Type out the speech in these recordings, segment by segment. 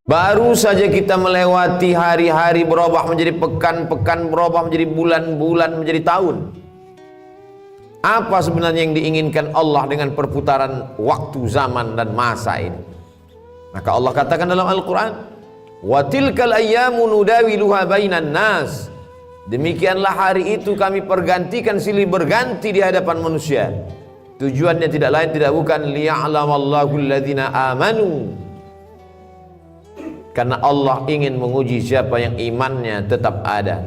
Baru saja kita melewati hari-hari berubah menjadi pekan, pekan berubah menjadi bulan, bulan menjadi tahun. Apa sebenarnya yang diinginkan Allah dengan perputaran waktu, zaman dan masa ini? Maka Allah katakan dalam Al-Quran, wa tilkal ayyamu nudawiluha bainan nas. Demikianlah hari itu kami pergantikan silih berganti di hadapan manusia. Tujuannya tidak lain tidak bukan liya'lamallahu alladhina amanu, karena Allah ingin menguji siapa yang imannya tetap ada.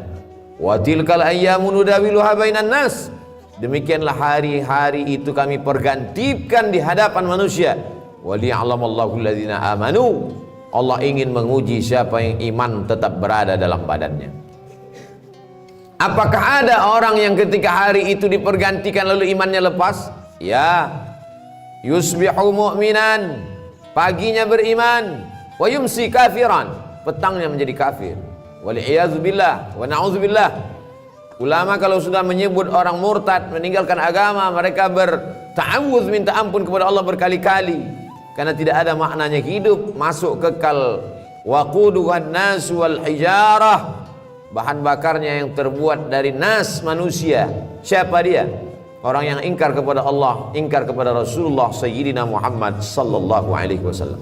Wa tilkal ayyamu nudawiluha bainan nas. Demikianlah hari-hari itu kami pergantikan di hadapan manusia. Wa liya'lamallahu alladhina amanu. Allah ingin menguji siapa yang iman tetap berada dalam badannya. Apakah ada orang yang ketika hari itu dipergantikan lalu imannya lepas? Ya. Yusbihu mu'minan, paginya beriman, wa yumsi kafiran, petangnya menjadi kafir. Wal'iyadzubillah wa na'udzubillah. Ulama kalau sudah menyebut orang murtad meninggalkan agama, mereka berta'awudz, minta ampun kepada Allah berkali-kali, karena tidak ada maknanya hidup, masuk kekal. Waquduhan nas wal hijarah, bahan bakarnya yang terbuat dari nas, manusia. Siapa dia? Orang yang ingkar kepada Allah, ingkar kepada Rasulullah Sayyidina Muhammad sallallahu alaihi wasallam.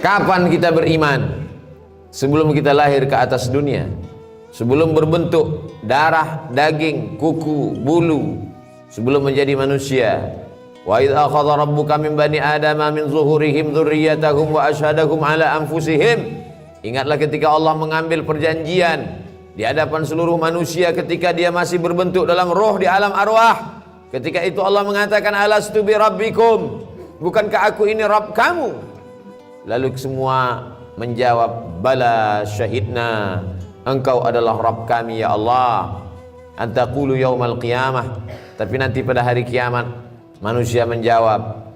Kapan kita beriman? Sebelum kita lahir ke atas dunia, sebelum berbentuk darah, daging, kuku, bulu, sebelum menjadi manusia. Wa idz akhadha rabbuka min bani adama min zuhurihim dzurriyyatahum wa asyhadahum ala anfusihim. Ingatlah ketika Allah mengambil perjanjian di hadapan seluruh manusia ketika dia masih berbentuk dalam roh di alam arwah. Ketika itu Allah mengatakan, alastu bi rabbikum, bukankah aku ini Rabb kamu? Lalu semua menjawab, bala syahidna, engkau adalah Rabb kami ya Allah. Antaqulu yaumal qiyamah, tapi nanti pada hari kiamat manusia menjawab,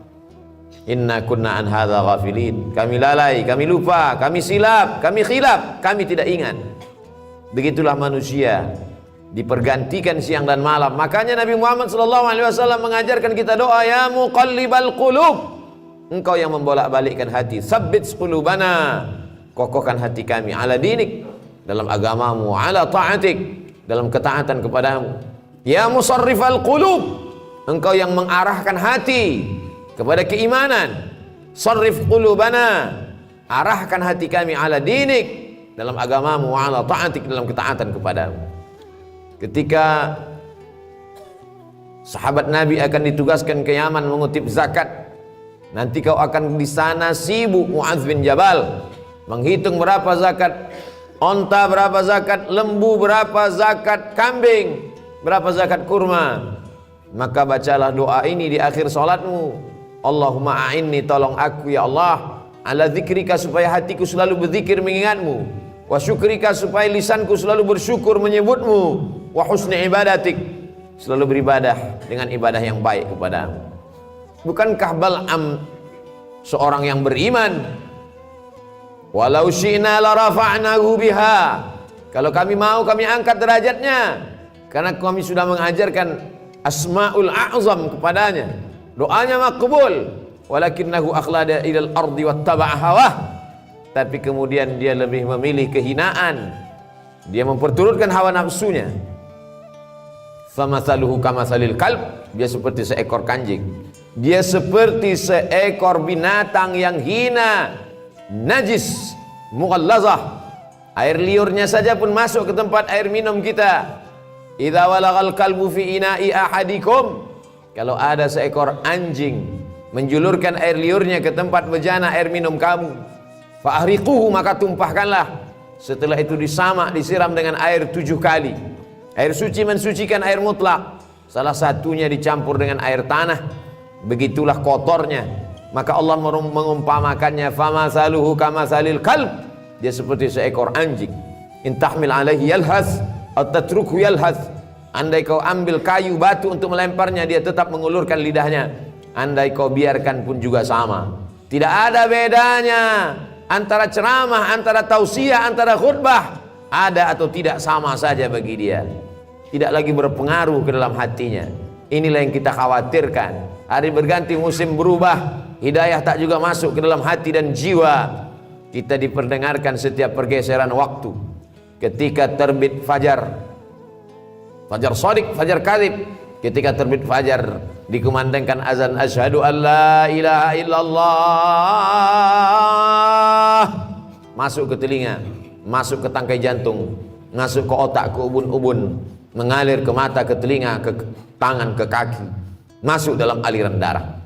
inna kunna an hadza ghafilin, kami lalai, kami lupa, kami silap, kami khilaf, kami tidak ingat. Begitulah manusia dipergantikan siang dan malam. Makanya Nabi Muhammad SAW mengajarkan kita doa, ya muqallibal qulub, engkau yang membolak-balikkan hati, tsabbit qulubana, kokohkan hati kami, ala dinik, dalam agamamu, ala ta'atik, dalam ketaatan kepadamu. Ya musarrifal qulub, engkau yang mengarahkan hati kepada keimanan, sarrif qulubana, arahkan hati kami, ala dinik, dalam agamamu, wa ala ta'atik, dalam ketaatan kepadamu. Ketika sahabat Nabi akan ditugaskan ke Yaman mengutip zakat, nanti kau akan di sana sibuk Mu'adz bin Jabal menghitung berapa zakat onta, berapa zakat lembu, berapa zakat kambing, berapa zakat kurma. Maka bacalah doa ini di akhir salatmu, Allahumma a'inni, tolong aku ya Allah, ala zikrika, supaya hatiku selalu berzikir mengingatmu, wa syukrika, supaya lisanku selalu bersyukur menyebutmu, wa husni ibadatik, selalu beribadah dengan ibadah yang baik kepadamu. Bukankah Bal'am seorang yang beriman? Walau syi'na la rafa'nahu biha, kalau kami mau kami angkat derajatnya, karena kami sudah mengajarkan asmaul a'zam kepadanya, doanya makbul. Walakinnahu akhlada ilal ardi wattaba'a hawah, tapi kemudian dia lebih memilih kehinaan, dia memperturutkan hawa nafsunya. Famathaluhu kamathalil kalb, dia seperti seekor kanjing, dia seperti seekor binatang yang hina, najis, mughallazah. Air liurnya saja pun masuk ke tempat air minum kita. Idza walagal kalbu fi ina'i ahadikum, kalau ada seekor anjing menjulurkan air liurnya ke tempat bejana air minum kamu, fa'ahriquhu, maka tumpahkanlah. Setelah itu disamak, disiram dengan air 7 kali. Air suci mensucikan air mutlak, salah satunya dicampur dengan air tanah, begitulah kotornya. Maka Allah mengumpamakannya, famathaluhu kamathalil kalb, dia seperti seekor anjing. In tahmil alaihi yalhas atau tatrukhu yalhas, andai kau ambil kayu batu untuk melemparnya, dia tetap mengulurkan lidahnya. Andai kau biarkan pun juga sama. Tidak ada bedanya antara ceramah, antara tausiah, antara khutbah, ada atau tidak sama saja bagi dia. Tidak lagi berpengaruh ke dalam hatinya. Inilah yang kita khawatirkan. Hari berganti, musim berubah, hidayah tak juga masuk ke dalam hati dan jiwa. Kita diperdengarkan setiap pergeseran waktu. Ketika terbit fajar, fajar shadiq, fajar kadhib, ketika terbit fajar dikumandangkan azan asyhadu an la ilaha illallah, masuk ke telinga, masuk ke tangkai jantung, masuk ke otak, ke ubun-ubun, mengalir ke mata, ke telinga, ke tangan, ke kaki, masuk dalam aliran darah.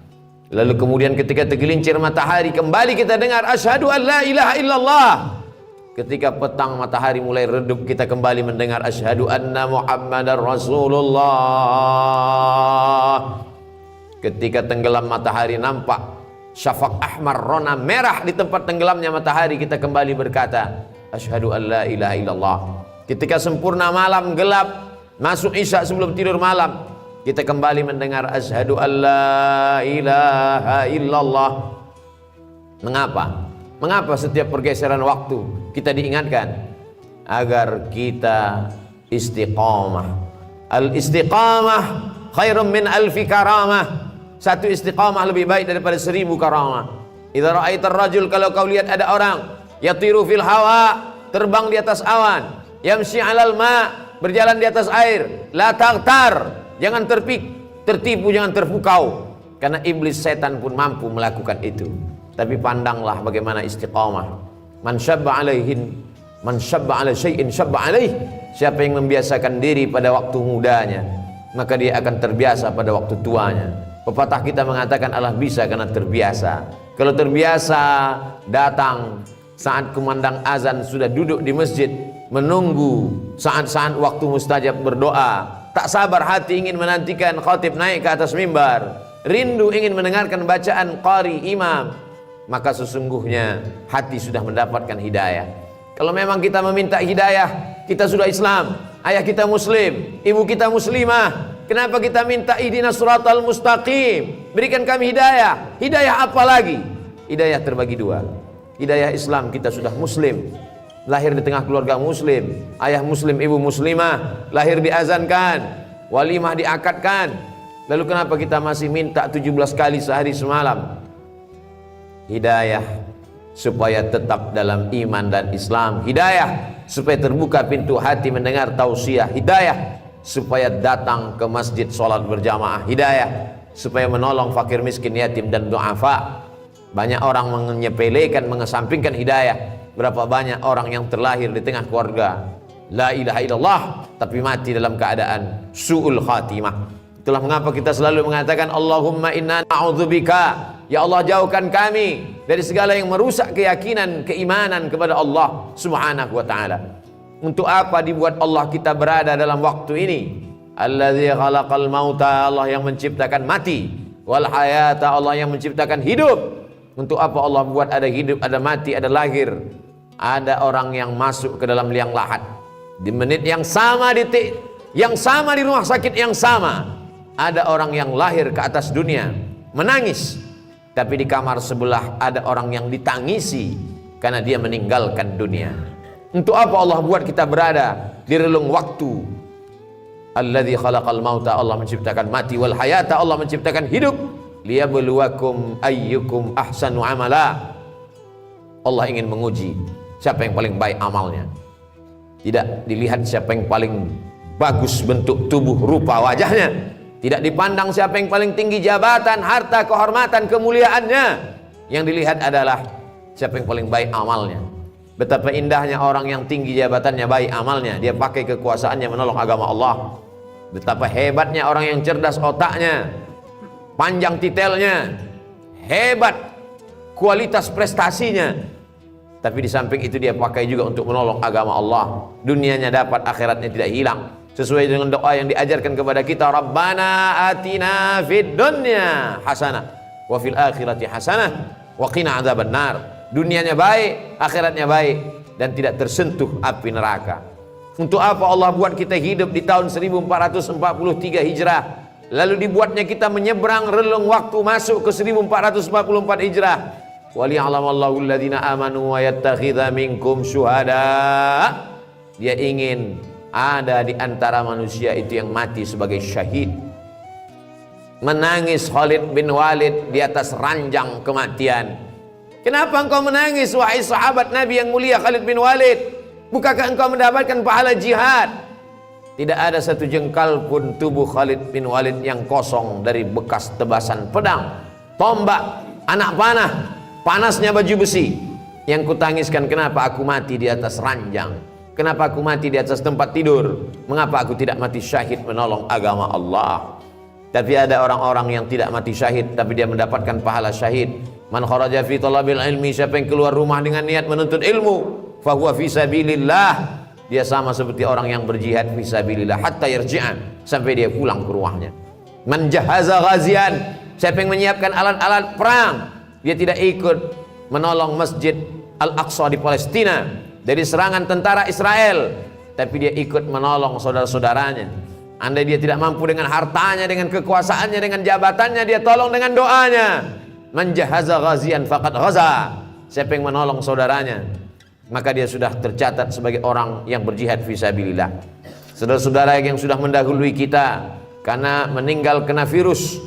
Lalu kemudian ketika tergelincir matahari, kembali kita dengar asyhadu an la ilaha illallah. Ketika petang matahari mulai redup, kita kembali mendengar asyhadu anna muhammadar rasulullah. Ketika tenggelam matahari, nampak syafaq ahmar, rona merah di tempat tenggelamnya matahari, kita kembali berkata asyhadu an la ilaha illallah. Ketika sempurna malam gelap, masuk isya sebelum tidur malam, kita kembali mendengar asyhadu an la ilaha illallah. Mengapa? Mengapa setiap pergeseran waktu kita diingatkan? Agar kita istiqamah. Al istiqamah khairum min alfi karamah. Satu istiqamah lebih baik daripada 1000 karamah. Idza ra'aitar rajul, kalau kau lihat ada orang yatiru fil hawa, terbang di atas awan, yamshi 'alal ma, berjalan di atas air, la taghtar, jangan tertipu, jangan terpukau, karena iblis setan pun mampu melakukan itu. Tapi pandanglah bagaimana istiqamah. Man syabba alaihin, man syabba ala syai'in syabba alaih. Siapa yang membiasakan diri pada waktu mudanya, maka dia akan terbiasa pada waktu tuanya. Pepatah kita mengatakan Allah bisa karena terbiasa. Kalau terbiasa datang saat kumandang azan, sudah duduk di masjid menunggu saat-saat waktu mustajab berdoa, tak sabar hati ingin menantikan khatib naik ke atas mimbar, rindu ingin mendengarkan bacaan qari imam, maka sesungguhnya hati sudah mendapatkan hidayah. Kalau memang kita meminta hidayah, kita sudah Islam, ayah kita muslim, ibu kita muslimah, kenapa kita minta ihdinas siratal mustaqim, berikan kami hidayah? Hidayah apa lagi? Hidayah terbagi dua. Hidayah Islam, kita sudah muslim, lahir di tengah keluarga muslim, ayah muslim, ibu muslimah, lahir diazankan, walimah diakadkan. Lalu kenapa kita masih minta 17 kali sehari semalam? Hidayah supaya tetap dalam iman dan Islam. Hidayah supaya terbuka pintu hati mendengar tausiah. Hidayah supaya datang ke masjid sholat berjamaah. Hidayah supaya menolong fakir miskin, yatim dan du'afa. Banyak orang menyepelekan, mengesampingkan hidayah. Berapa banyak orang yang terlahir di tengah keluarga la ilaha illallah, tapi mati dalam keadaan su'ul khatimah. Itulah mengapa kita selalu mengatakan Allahumma inna na'udzubika, ya Allah jauhkan kami dari segala yang merusak keyakinan, keimanan kepada Allah subhanahu wa ta'ala. Untuk apa dibuat Allah kita berada dalam waktu ini? Alladzi khalaqal mauta, Allah yang menciptakan mati, wal hayata, Allah yang menciptakan hidup. Untuk apa Allah buat ada hidup, ada mati, ada lahir, ada orang yang masuk ke dalam liang lahat di menit yang sama, detik yang sama, di rumah sakit yang sama, ada orang yang lahir ke atas dunia menangis, tapi di kamar sebelah ada orang yang ditangisi karena dia meninggalkan dunia. Untuk apa Allah buat kita berada di relung waktu? Alladzi khalaqal mauta, Allah menciptakan mati, wal hayata, Allah menciptakan hidup, liyabluwakum ayyukum ahsanu amala. Allah ingin menguji siapa yang paling baik amalnya. Tidak dilihat siapa yang paling bagus bentuk tubuh, rupa wajahnya. Tidak dipandang siapa yang paling tinggi jabatan, harta, kehormatan, kemuliaannya. Yang dilihat adalah siapa yang paling baik amalnya. Betapa indahnya orang yang tinggi jabatannya, baik amalnya, dia pakai kekuasaannya menolong agama Allah. Betapa hebatnya orang yang cerdas otaknya, panjang titelnya, hebat kualitas prestasinya, tapi di samping itu dia pakai juga untuk menolong agama Allah. Dunianya dapat, akhiratnya tidak hilang. Sesuai dengan doa yang diajarkan kepada kita, Rabbana atina fid dunya hasanah wa fil akhirati hasanah wa qina adzabannar. Dunianya baik, akhiratnya baik, dan tidak tersentuh api neraka. Untuk apa Allah buat kita hidup di tahun 1443 Hijrah, lalu dibuatnya kita menyeberang relung waktu masuk ke 1444 Hijrah. Waliya'lamallahu alladhina amanu wa yattakhidha minkum syuhada. Dia ingin ada di antara manusia itu yang mati sebagai syahid. menangis Khalid bin Walid di atas ranjang kematian. Kenapa engkau menangis wahai sahabat Nabi yang mulia Khalid bin Walid? Bukankah engkau mendapatkan pahala jihad? Tidak ada satu jengkal pun tubuh Khalid bin Walid yang kosong dari bekas tebasan pedang, tombak, anak panah, panasnya baju besi. Yang kutangiskan, kenapa aku mati di atas ranjang? Kenapa aku mati di atas tempat tidur? Mengapa aku tidak mati syahid menolong agama Allah? Tapi ada orang-orang yang tidak mati syahid tapi dia mendapatkan pahala syahid. Man kharaja fi talabil ilmi, siapa yang keluar rumah dengan niat menuntut ilmu, fahuwa fi sabilillah, dia sama seperti orang yang berjihad fi sabilillah hatta yarji'an, sampai dia pulang ke rumahnya. Man jahaza ghazian, siapa yang menyiapkan alat-alat perang, dia tidak ikut menolong Masjid Al-Aqsa di Palestina dari serangan tentara Israel, tapi dia ikut menolong saudara-saudaranya. Andai dia tidak mampu dengan hartanya, dengan kekuasaannya, dengan jabatannya, dia tolong dengan doanya. Man jahaza ghazian faqad ghaza, siapa yang menolong saudaranya, maka dia sudah tercatat sebagai orang yang berjihad fisabilillah. Saudara-saudara yang sudah mendahului kita karena meninggal kena virus,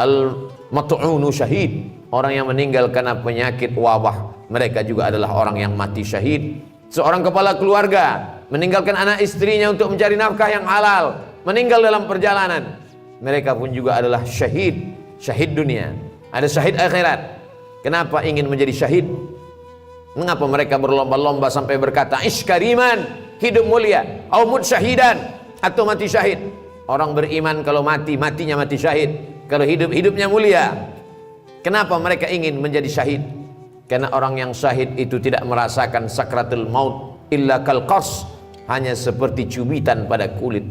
al-mat'unu syahid, orang yang meninggal karena penyakit wabah, mereka juga adalah orang yang mati syahid. Seorang kepala keluarga meninggalkan anak istrinya untuk mencari nafkah yang halal, meninggal dalam perjalanan, mereka pun juga adalah syahid. Syahid dunia, ada syahid akhirat. Kenapa ingin menjadi syahid? Mengapa mereka berlomba-lomba sampai berkata iskariman, hidup mulia, au mut syahidan, atau mati syahid? Orang beriman kalau mati, matinya mati syahid. Kalau hidup, hidupnya mulia. Kenapa mereka ingin menjadi syahid? Karena orang yang syahid itu tidak merasakan sakratul maut illa kal qas, hanya seperti cubitan pada kulit.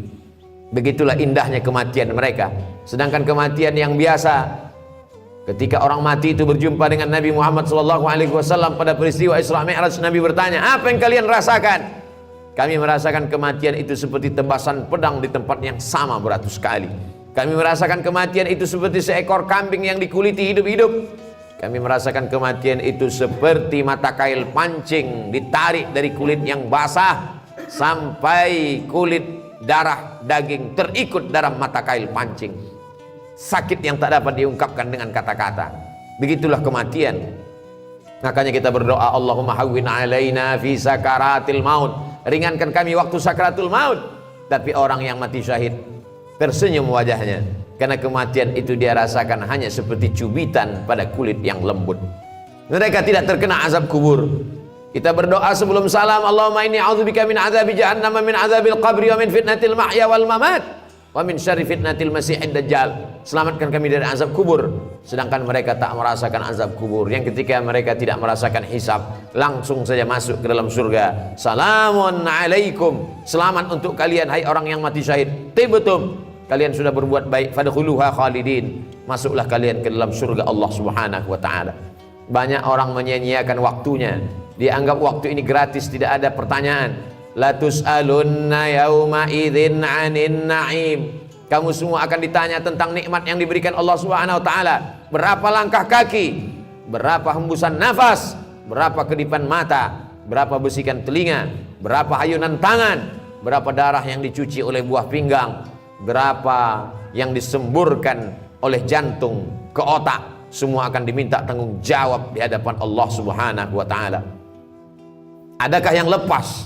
Begitulah indahnya kematian mereka. Sedangkan kematian yang biasa, ketika orang mati itu berjumpa dengan Nabi Muhammad SAW pada peristiwa Isra Mi'raj, Nabi bertanya, apa yang kalian rasakan? Kami merasakan kematian itu seperti tebasan pedang di tempat yang sama beratus kali. Kami merasakan kematian itu seperti seekor kambing yang dikuliti hidup-hidup. Kami merasakan kematian itu seperti mata kail pancing ditarik dari kulit yang basah sampai kulit, darah, daging terikut dalam mata kail pancing. Sakit yang tak dapat diungkapkan dengan kata-kata. Begitulah kematian. Makanya kita berdoa, Allahumma hawwin alaina fi sakaratil maut, ringankan kami waktu sakaratul maut. Tapi orang yang mati syahid tersenyum wajahnya, karena kematian itu dia rasakan hanya seperti cubitan pada kulit yang lembut. Mereka tidak terkena azab kubur. Kita berdoa sebelum salam, Allahumma inni a'udzubika min azabi jahannam, min azabil qabri, wa min fitnatil mahya wal mamat, wa min syarri fitnatil masiihid dajjal. Selamatkan kami dari azab kubur. Sedangkan mereka tak merasakan azab kubur, yang ketika mereka tidak merasakan hisab, langsung saja masuk ke dalam surga. Salamun alaikum, selamat untuk kalian hai orang yang mati syahid. Tibtum, kalian sudah berbuat baik, fadkhuluha khalidin, masuklah kalian ke dalam surga Allah Subhanahu wa taala. Banyak orang menyia-nyiakan waktunya. Dianggap waktu ini gratis, tidak ada pertanyaan. La tus'alunna yauma idzin 'anin na'im. Kamu semua akan ditanya tentang nikmat yang diberikan Allah Subhanahu wa taala. Berapa langkah kaki, berapa hembusan nafas, berapa kedipan mata, berapa bisikan telinga, berapa hayunan tangan, berapa darah yang dicuci oleh buah pinggang, berapa yang disemburkan oleh jantung ke otak, semua akan diminta tanggung jawab di hadapan Allah Subhanahu wa taala. Adakah yang lepas?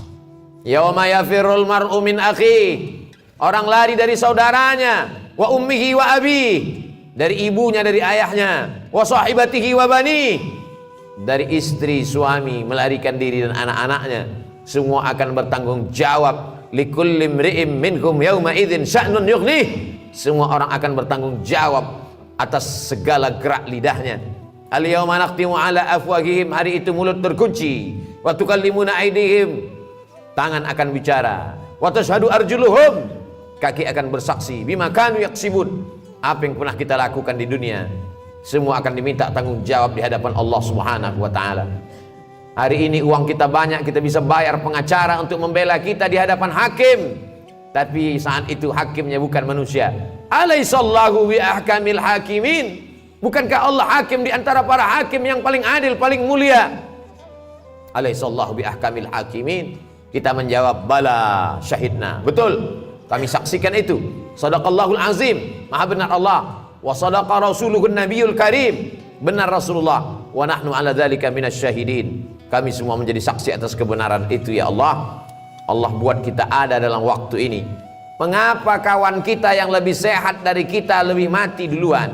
Yauma yafirul mar'u min akhi, orang lari dari saudaranya, wa ummihi wa abi, dari ibunya, dari ayahnya, wa sahibatihi wa bani, dari istri, suami, melarikan diri dan anak-anaknya. Semua akan bertanggung jawab. Likulli imri'in minhum yauma idzin sya'nun yughnih, semua orang akan bertanggung jawab atas segala gerak lidahnya. Al-yawma nakhtimu ala afwahihim, hari itu mulut terkunci. Wa tukallimuna aydihim, tangan akan bicara. Wa tashhadu arjuluhum, kaki akan bersaksi. Bima kanu yaksibun, apa yang pernah kita lakukan di dunia, semua akan diminta tanggung jawab di hadapan Allah Subhanahu wa taala. Hari ini uang kita banyak, kita bisa bayar pengacara untuk membela kita di hadapan hakim. Tapi saat itu hakimnya bukan manusia. Alaihissallahu bi ahkamil hakimin, bukankah Allah hakim di antara para hakim yang paling adil, paling mulia? Alaihissallahu bi ahkamil hakimin. Kita menjawab, bala syahidna, betul, kami saksikan itu. Shadaqallahul azim, maha benar Allah. wa sadaqa rasuluhun nabiyul karim. Benar Rasulullah, wa nahnu ala dzalika minasyahidin. Kami semua menjadi saksi atas kebenaran itu ya Allah. Allah buat kita ada dalam waktu ini. Mengapa kawan kita yang lebih sehat dari kita lebih mati duluan?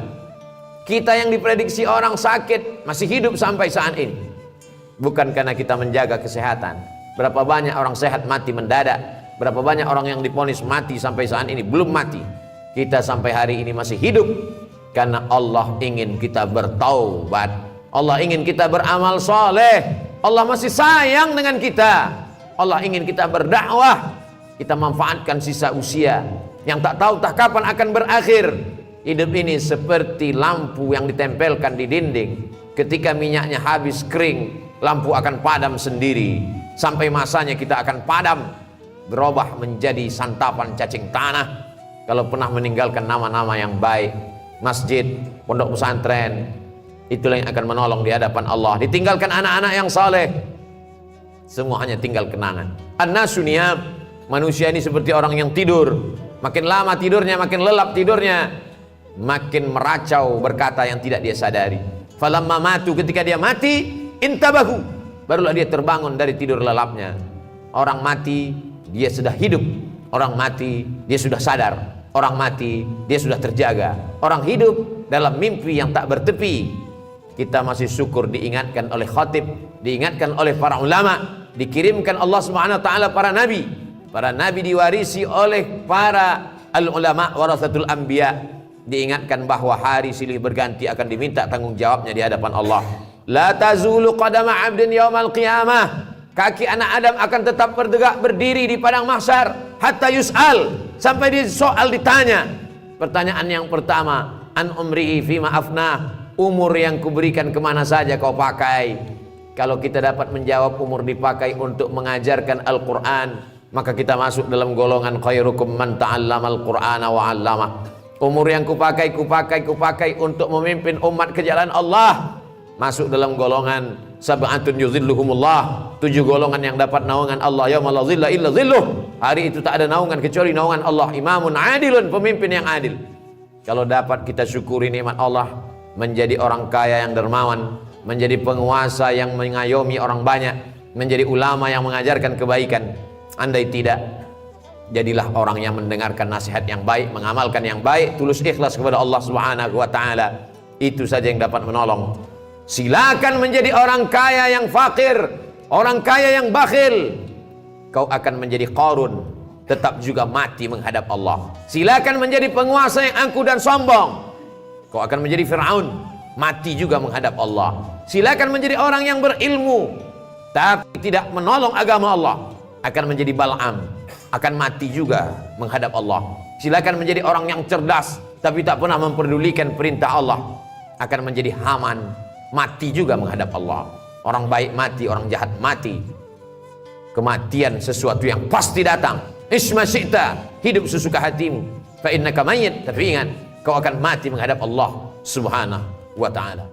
Kita yang diprediksi orang sakit masih hidup sampai saat ini. Bukan karena kita menjaga kesehatan. Berapa banyak orang sehat mati mendadak. Berapa banyak orang yang diponis mati sampai saat ini belum mati. Kita sampai hari ini masih hidup karena Allah ingin kita bertaubat. Allah ingin kita beramal soleh. Allah masih sayang dengan kita. Allah ingin kita berdakwah. Kita manfaatkan sisa usia yang tak tahu tak kapan akan berakhir. Hidup ini seperti lampu yang ditempelkan di dinding. Ketika minyaknya habis kering, lampu akan padam sendiri. Sampai masanya kita akan padam, berubah menjadi santapan cacing tanah. Kalau pernah meninggalkan nama-nama yang baik, masjid, pondok pesantren, itulah yang akan menolong di hadapan Allah. Ditinggalkan anak-anak yang saleh, semua hanya tinggal kenangan. An-nasu niyam, manusia ini seperti orang yang tidur. Makin lama tidurnya, makin lelap tidurnya, makin meracau berkata yang tidak dia sadari. Falamma matu, ketika dia mati, intabahu, barulah dia terbangun dari tidur lelapnya. Orang mati, dia sudah hidup. Orang mati, dia sudah sadar. Orang mati, dia sudah terjaga. Orang hidup dalam mimpi yang tak bertepi. Kita masih syukur diingatkan oleh khatib, diingatkan oleh para ulama, dikirimkan Allah Subhanahu wa taala para nabi. Para nabi diwarisi oleh para al-ulama warasatul anbiya. Diingatkan bahwa hari silih berganti akan diminta tanggung jawabnya di hadapan Allah. La tazulu qadama 'abdin yaumal qiyamah. Kaki anak Adam akan tetap berdiri di padang mahsyar hatta yus'al, sampai di soal ditanya. Pertanyaan yang pertama, an umrihi fima afnah, umur yang kuberikan kemana saja kau pakai? Kalau kita dapat menjawab umur dipakai untuk mengajarkan Al-Quran, maka kita masuk dalam golongan khairukum man ta'allamal Qur'ana wa 'allama. Umur yang kupakai untuk memimpin umat ke jalan Allah, masuk dalam golongan sab'atun yuzilluhumullah, 7 golongan yang dapat naungan Allah yauma la zilla illa zilluh. Hari itu tak ada naungan kecuali naungan Allah. Imamun adilun, pemimpin yang adil. Kalau dapat kita syukuri nikmat Allah, menjadi orang kaya yang dermawan, menjadi penguasa yang mengayomi orang banyak, menjadi ulama yang mengajarkan kebaikan. Andai tidak, jadilah orang yang mendengarkan nasihat yang baik, mengamalkan yang baik, tulus ikhlas kepada Allah Subhanahu wa taala. Itu saja yang dapat menolong. Silakan menjadi orang kaya yang fakir, orang kaya yang bakhil. Kau akan menjadi Qarun, tetap juga mati menghadap Allah. Silakan menjadi penguasa yang angkuh dan sombong. Kau akan menjadi Fir'aun, mati juga menghadap Allah. Silakan menjadi orang yang berilmu, tapi tidak menolong agama Allah. Akan menjadi Bal'am, akan mati juga menghadap Allah. Silakan menjadi orang yang cerdas, tapi tak pernah memperdulikan perintah Allah. Akan menjadi Haman, mati juga menghadap Allah. Orang baik mati, orang jahat mati. Kematian sesuatu yang pasti datang. Isma syi'ta, hidup sesuka hatimu. Fa innaka mayyit, tapi ingat, kau akan mati menghadap Allah Subhanahu wa ta'ala.